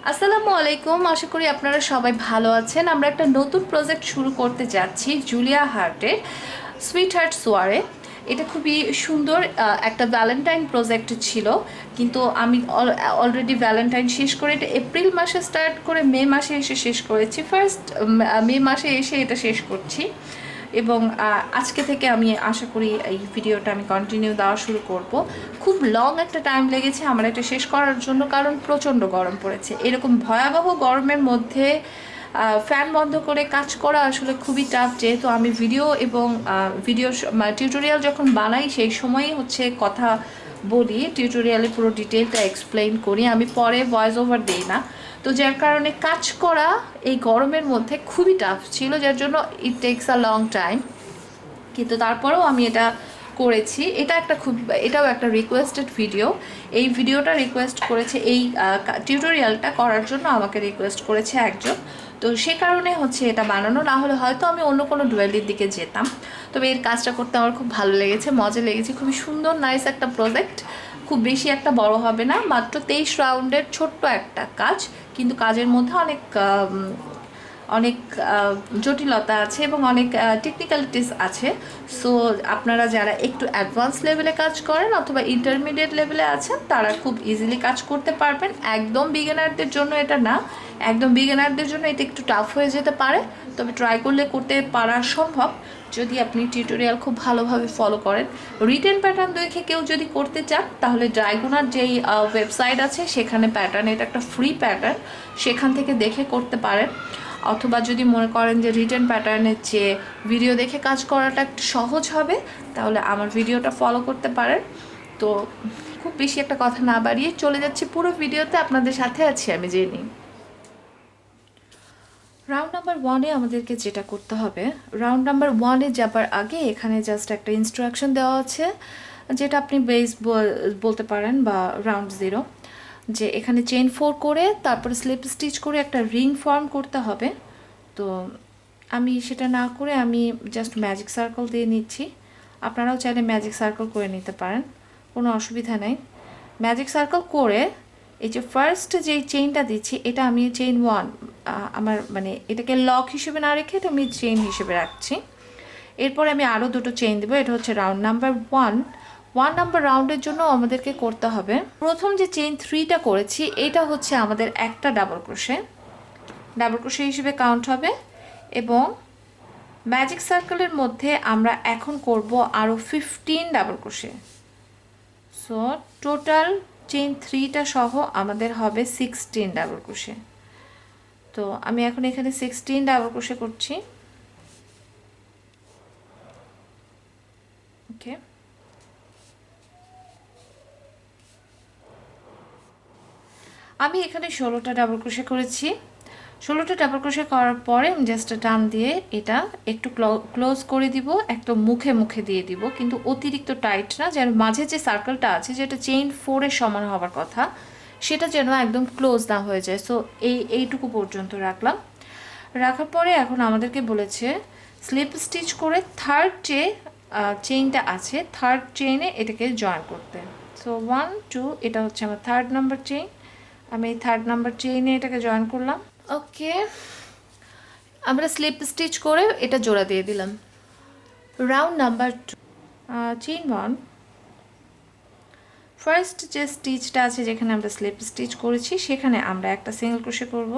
আসসালামু আলাইকুম, আশা করি আপনারা সবাই ভালো আছেন। আমরা একটা নতুন প্রজেক্ট শুরু করতে যাচ্ছি, জুলিয়া হার্টের সুইট হার্ট সোয়ারে। এটা খুবই সুন্দর একটা ভ্যালেন্টাইন প্রজেক্ট ছিল, কিন্তু আমি অলরেডি ভ্যালেন্টাইন শেষ করে এটা এপ্রিল মাসে স্টার্ট করে মে মাসে এসে শেষ করেছি। ফার্স্ট মে মাসে এসে এটা শেষ করছি, এবং আজকে থেকে আমি আশা করি এই ভিডিওটা আমি কন্টিনিউ দেওয়া শুরু করব। খুব লং একটা টাইম লেগেছে আমার এটা শেষ করার জন্য, কারণ প্রচণ্ড গরম পড়েছে। এরকম ভয়াবহ গরমের মধ্যে ফ্যান বন্ধ করে কাজ করা আসলে খুবই টাফ, যেহেতু আমি ভিডিও এবং ভিডিও টিউটোরিয়াল যখন বানাই সেই সময়ই হচ্ছে কথা বলি, টিউটোরিয়ালে পুরো ডিটেলটা এক্সপ্লেইন করি, আমি পরে ভয়েস ওভার দিই না। তো যার কারণে কাজ করা এই গরমের মধ্যে খুবই টাফ ছিল, যার জন্য ইট টেকস আ লং টাইম। কিন্তু তারপরেও আমি এটা করেছি। এটাও একটা রিকোয়েস্টেড ভিডিও। এই ভিডিওটা রিকোয়েস্ট করেছে, এই টিউটোরিয়ালটা করার জন্য আমাকে রিকোয়েস্ট করেছে একজন। তো সে কারণে হচ্ছে এটা বানানো, না হলে হয়তো আমি অন্য কোনো ডুয়েলির দিকে যেতাম। তবে এর কাজটা করতে আমার খুব ভালো লেগেছে, মজা লেগেছে। খুবই সুন্দর নাইস একটা প্রজেক্ট, খুব বেশি একটা বড় হবে না, মাত্র 23 রাউন্ডের ছোট্ট একটা কাজ, কিন্তু কাজের মধ্যে অনেক অনেক জটিলতা আছে এবং অনেক টেকনিক্যালিটিস আছে। সো আপনারা যারা একটু অ্যাডভান্স লেভেলে কাজ করেন অথবা ইন্টারমিডিয়েট লেভেলে আছেন, তারা খুব ইজিলি কাজ করতে পারবেন। একদম বিগিনারদের জন্য এটা না, একদম বিগিনারদের জন্য এটা একটু টাফ হয়ে যেতে পারে, তবে ট্রাই করলে করতে পারা সম্ভব যদি আপনি টিউটোরিয়াল খুব ভালোভাবে ফলো করেন। রিটেন প্যাটার্ন দেখে কেউ যদি করতে চান, তাহলে ড্রাইগোনার যেই ওয়েবসাইট আছে সেখানে প্যাটার্ন, এটা একটা ফ্রি প্যাটার্ন, সেখান থেকে দেখে করতে পারেন। অথবা যদি মনে করেন যে রিটেন প্যাটার্নের চেয়ে ভিডিও দেখে কাজ করাটা একটু সহজ হবে, তাহলে আমার ভিডিওটা ফলো করতে পারেন। তো খুব বেশি একটা কথা না বাড়িয়ে চলে যাচ্ছি পুরো ভিডিওতে, আপনাদের সাথে আছি আমি জেনি। রাউন্ড নাম্বার ওয়ানে আমাদেরকে যেটা করতে হবে, রাউন্ড নাম্বার ওয়ানে যাবার আগে এখানে জাস্ট একটা ইনস্ট্রাকশন দেওয়া আছে, যেটা আপনি বেস বলতে পারেন বা রাউন্ড জিরো, যে এখানে চেইন 4 করে তারপরে স্লিপ স্টিচ করে একটা রিং ফর্ম করতে হবে। তো আমি সেটা না করে আমি জাস্ট ম্যাজিক সার্কেল দিয়ে নিচ্ছি। আপনারাও চাইলে ম্যাজিক সার্কেল করে নিতে পারেন, কোনো অসুবিধা নেই। ম্যাজিক সার্কেল করে এই যে ফার্স্ট যেই চেইনটা দিচ্ছি, এটা আমি চেইন 1, আমার মানে এটাকে লক হিসেবে না রেখে এটা আমি চেইন হিসেবে রাখছি। এরপরে আমি আরও দুটো চেইন দেবো, এটা হচ্ছে রাউন্ড নাম্বার 1 নাম্বার রাউন্ডের জন্য আমাদেরকে করতে হবে, প্রথম যে চেইন 3টা করেছি এটা হচ্ছে আমাদের একটা ডাবল ক্রোশে হিসেবে কাউন্ট হবে। এবং ম্যাজিক সার্কেলের মধ্যে আমরা এখন করব আরও 15 double crochet. So total chain 3টা সহ আমাদের হবে 16 ডাবল ক্রোশে। তো আমি এখন এখানে 16 ডাবল ক্রোশে করছি। ওকে, আমি এখানে 16টা ডাবল ক্রোশে করেছি। 16টা ডাবল ক্রোশে করার পরে আমি জাস্ট টান দিয়ে এটা একটু ক্লোজ করে দিব, একদম মুখে মুখে দিয়ে দিব, কিন্তু অতিরিক্ত টাইট না, যেন মাঝে যে সার্কেলটা আছে যেটা চেইন 4-এর সমান হওয়ার কথা, সেটা যেন একদম ক্লোজ না হয়ে যায়। সো এইটুকু পর্যন্ত রাখার পরে এখন আমাদেরকে বলেছে স্লিপ স্টিচ করে থার্ড যে চেইনটা আছে, থার্ড চেইনে এটাকে জয়েন করতে। সো 1 2, এটা হচ্ছে আমার থার্ড নাম্বার চেইন। আমি এই থার্ড নাম্বার চেইনে এটাকে জয়েন করলাম। ওকে, আমরা স্লিপ স্টিচ করে এটা জোড়া দিয়ে দিলাম। রাউন্ড নাম্বার 2, চেইন 1, ফার্স্ট যে স্টিচটা আছে যেখানে আমরা স্লিপ স্টিচ করেছি সেখানে আমরা একটা সিঙ্গেল ক্রোশে করব।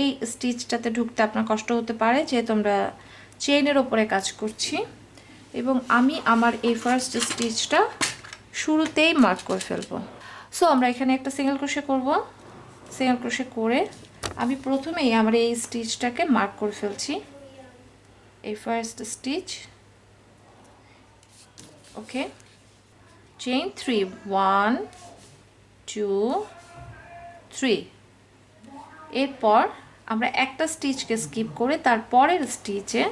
এই স্টিচটাতে ঢুকতে আপনার কষ্ট হতে পারে, যেহেতু আমরা চেইনের ওপরে কাজ করছি। এবং আমি আমার এই ফার্স্ট স্টিচটা শুরুতেই মার্ক করে ফেলবো। সো আমরা এখানে একটা সিঙ্গেল ক্রোশে করব। সিঙ্গেল ক্রোশে করে আমি প্রথমেই আমার এই স্টিচটাকে মার্ক করে ফেলছি, এই ফার্স্ট স্টিচ। ওকে, চেইন 3, 1 2 3। এরপর আমরা একটা স্টিচকে স্কিপ করে তারপরের স্টিচে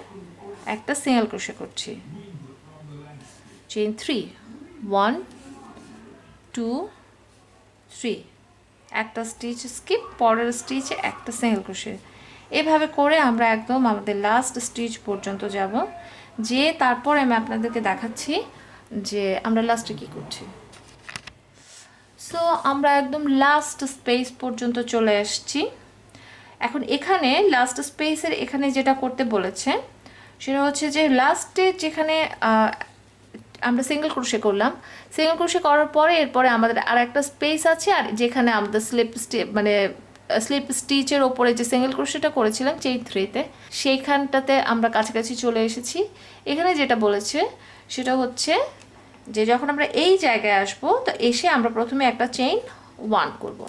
একটা সিঙ্গেল ক্রোশে করছি। চেইন 3, 1 2 3, একটা স্টিচ স্কিপ, পরের স্টিচে একটা সিঙ্গেল ক্রোশে। এভাবে করে আমরা একদম আমাদের লাস্ট স্টিচ পর্যন্ত যাব, যে তারপর আমি আপনাদেরকে দেখাচ্ছি যে আমরা লাস্টে কী করছি। সো আমরা একদম লাস্ট স্পেস পর্যন্ত চলে আসছি। এখন এখানে লাস্ট স্পেসের এখানে যেটা করতে বলেছে সেটা হচ্ছে যে লাস্টে যেখানে আমরা সিঙ্গেল ক্রোশে করলাম, সিঙ্গেল ক্রোশে করার পরে এরপরে আমাদের আর একটা স্পেস আছে, আর যেখানে আমাদের স্লিপ স্টিচের ওপরে যে সিঙ্গেল ক্রোশেটা করেছিলাম চেইন 3-তে, সেইখানটাতে আমরা কাছাকাছি চলে এসেছি। এখানে যেটা বলেছে সেটা হচ্ছে যে যখন আমরা এই জায়গায় আসব, তো এসে আমরা প্রথমে একটা চেইন 1 করব।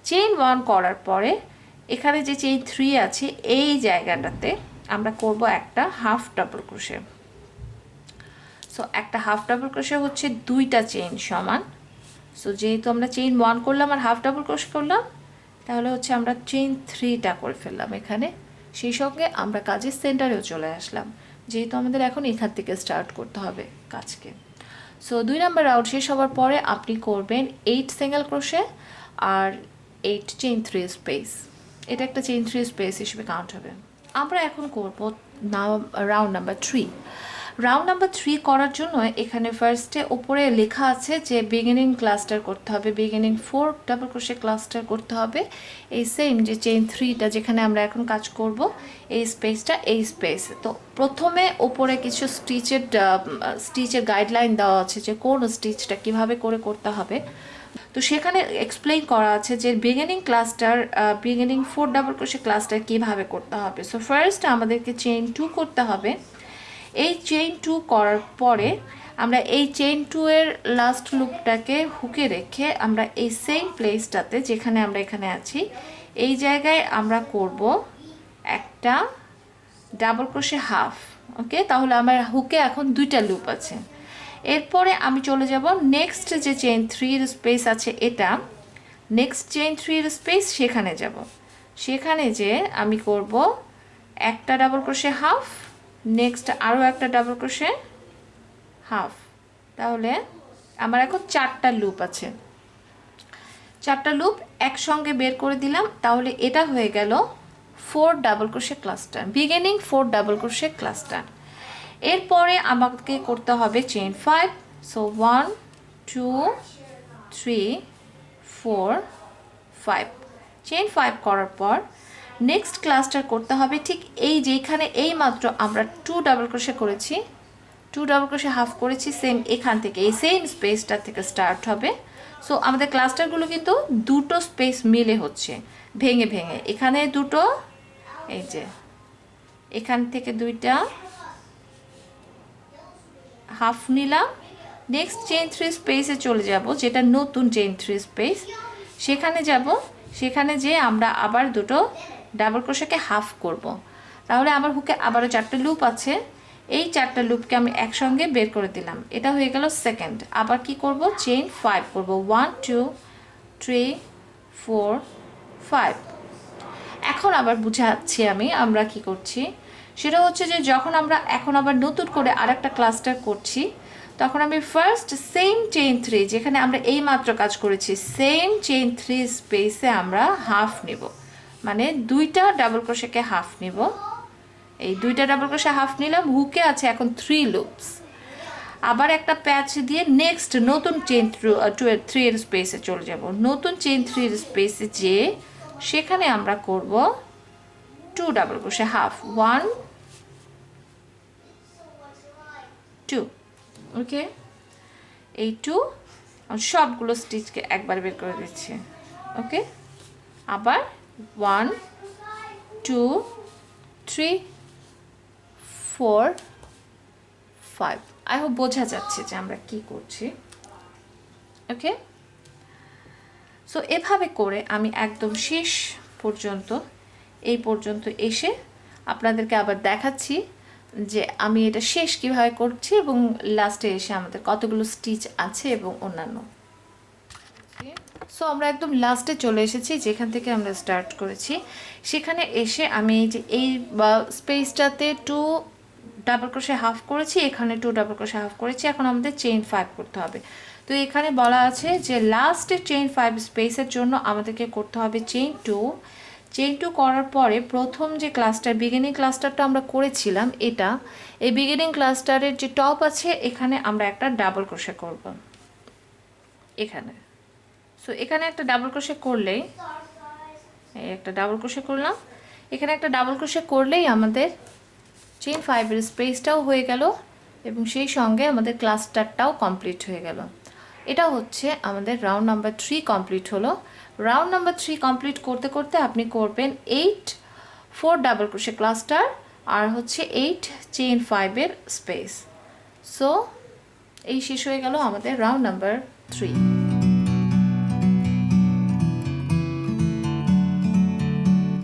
চেইন 1 করার পরে এখানে যে চেইন 3 আছে এই জায়গাটাতে আমরা করব একটা হাফ ডাবল ক্রোশে। সো একটা হাফ ডাবল ক্রোশে হচ্ছে 2টা চেইন সমান। সো যেহেতু আমরা চেইন 1 করলাম আর হাফ ডাবল ক্রোশে করলাম, তাহলে হচ্ছে আমরা চেইন 3টা করে ফেললাম এখানে। সেই সঙ্গে আমরা কাজের সেন্টারেও চলে আসলাম, যেহেতু আমাদের এখন এখান থেকে স্টার্ট করতে হবে কাজকে। সো 2 নাম্বার রাউন্ড শেষ হওয়ার পরে আপনি করবেন 8 সিঙ্গেল ক্রোশে আর 8 চেইন 3 স্পেস। এটা একটা চেইন 3 স্পেস হিসেবে কাউন্ট হবে। আমরা এখন করব রাউন্ড নাম্বার 3। রাউন্ড নাম্বার 3 করার জন্য এখানে ফার্স্টে উপরে লেখা আছে যে বিগিনিং ক্লাস্টার করতে হবে, বিগিনিং 4 ডাবল ক্রোশে ক্লাস্টার করতে হবে। এই সেম যে চেইন 3টা যেখানে আমরা এখন কাজ করব, এই স্পেসটা এই স্পেস। তো প্রথমে উপরে কিছু স্টিচের গাইডলাইন দেওয়া আছে যে কোন স্টিচটা কিভাবে করে করতে হবে। তো সেখানে এক্সপ্লেইন করা আছে যে বিগিনিং 4 ডাবল ক্রোশে ক্লাস্টার কিভাবে করতে হবে। সো ফার্স্ট আমাদেরকে চেইন 2 করতে হবে। এই চেইন 2 করার পরে আমরা এই চেইন 2 এর লাস্ট লুপটাকে হুকে রেখে আমরা এই সেম প্লেসটাতে যেখানে আমরা এখানে আছি এই জায়গায় আমরা করব একটা ডাবল ক্রোশে হাফ। ওকে, তাহলে আমার হুকে এখন 2টা লুপ আছে। এরপরে আমি চলে যাব নেক্সট যে চেইন 3 এর স্পেস আছে, এটা নেক্সট চেইন 3 এর স্পেস, সেখানে যাব। সেখানে যে আমি করব একটা ডাবল ক্রোশে হাফ, নেক্সট আরও একটা ডাবল ক্রোশে হাফ। তাহলে আমার এখন 4টা লুপ আছে। 4টা লুপ একসঙ্গে বের করে দিলাম, তাহলে এটা হয়ে গেল 4 double crochet cluster, beginning 4 double crochet cluster. এরপরে আমাকে করতে হবে চেইন 5। সো 1 2 3 4 5 চেইন 5 করার পর নেক্সট ক্লাস্টার করতে হবে ঠিক এই যেখানে এই মাত্র আমরা 2 ডাবল ক্রোশে করেছি, 2 ডাবল ক্রোশে হাফ করেছি, সেম এখান থেকে এই সেম স্পেসটা থেকে স্টার্ট হবে। সো আমাদের ক্লাস্টারগুলো কিন্তু দুটো স্পেস মিলে হচ্ছে, ভেঙে ভেঙে। এখানে দুটো, এই যে এখান থেকে 2টা হাফ নিলাম, নেক্সট চেইন 3 স্পেসে চলে যাব, যেটা নতুন চেইন 3 স্পেস, সেখানে যাব। সেখানে যে আমরা আবার দুটো ডাবল ক্রোশেকে হাফ করব। তাহলে আমার হুকে আবারও 4টা লুপ আছে, এই 4টা লুপকে আমি একসঙ্গে বের করে দিলাম। এটা হয়ে গেল সেকেন্ড। আবার কি করব, চেইন 5 করব, 1 2 3 4 5। এখন আবার বুঝাচ্ছি আমরা কি করছি। সেটা হচ্ছে যে যখন আমরা এখন আবার নতুন করে আরেকটা ক্লাস্টার করছি, তখন আমি ফার্স্ট সেম চেইন 3 যেখানে আমরা এই মাত্র কাজ করেছি, সেম চেইন 3 স্পেসে আমরা হাফ নেব, মানে 2টা ডাবল ক্রোশেকে হাফ নেব। এই 2টা ডাবল ক্রোশে হাফ নিলাম, হুকে আছে এখন 3 লুপস। আবার একটা প্যাচ দিয়ে নেক্সট নতুন চেইন 3 এর স্পেসে চলে যাব। নতুন চেইন 3 এর স্পেসে যে সেখানে আমরা করব 2 ডাবল ক্রোশে হাফ, 1 2। ওকে, এই 2 সবগুলো স্টিচকে একবার বের করে দিচ্ছি। ওকে, আবার 1 2 3 4 5। আই হোপ বোঝা যাচ্ছে যে আমরা কি করছি। ওকে, সো এভাবে করে আমি একদম শেষ পর্যন্ত এই পর্যন্ত এসে আপনাদেরকে আবার দেখাচ্ছি যে আমি এটা শেষ কিভাবে করছি এবং লাস্টে এসে আমাদের কতগুলো স্টিচ আছে এবং অন্যান্য। সো আমরা একদম লাস্টে চলে এসেছি যেখান থেকে আমরা স্টার্ট করেছি। সেখানে এসে আমি এই যে এই স্পেসটাতে 2 ডাবল ক্রোশে হাফ করেছি, এখানে 2 ডাবল ক্রোশে হাফ করেছি। এখন আমাদের চেইন 5 করতে হবে। তো এখানে বলা আছে যে লাস্টে চেইন 5 স্পেসের জন্য আমাদেরকে করতে হবে চেইন 2। চেইন 2 করার পরে প্রথম যে বিগিনিং ক্লাস্টারটা আমরা করেছিলাম, এটা এই বিগিনিং ক্লাস্টারের যে টপ আছে এখানে আমরা একটা ডাবল ক্রোশে করব, এখানে সো এখানে একটা ডাবল ক্রোশে করলেই, এই একটা ডাবল ক্রোশে করলাম, এখানে একটা ডাবল ক্রোশে করলেই আমাদের চেইন 5-এর স্পেসটাও হয়ে গেল এবং সেই সঙ্গে আমাদের ক্লাস্টারটাও কমপ্লিট হয়ে গেল। এটা হচ্ছে আমাদের রাউন্ড নাম্বার 3 কমপ্লিট হলো। রাউন্ড নাম্বার 3 কমপ্লিট করতে করতে আপনি করবেন 4 ডাবল ক্রোশে ক্লাস্টার আর হচ্ছে 8 চেইন 5-এর স্পেস। সো এই শেষ হয়ে গেল আমাদের রাউন্ড নাম্বার 3।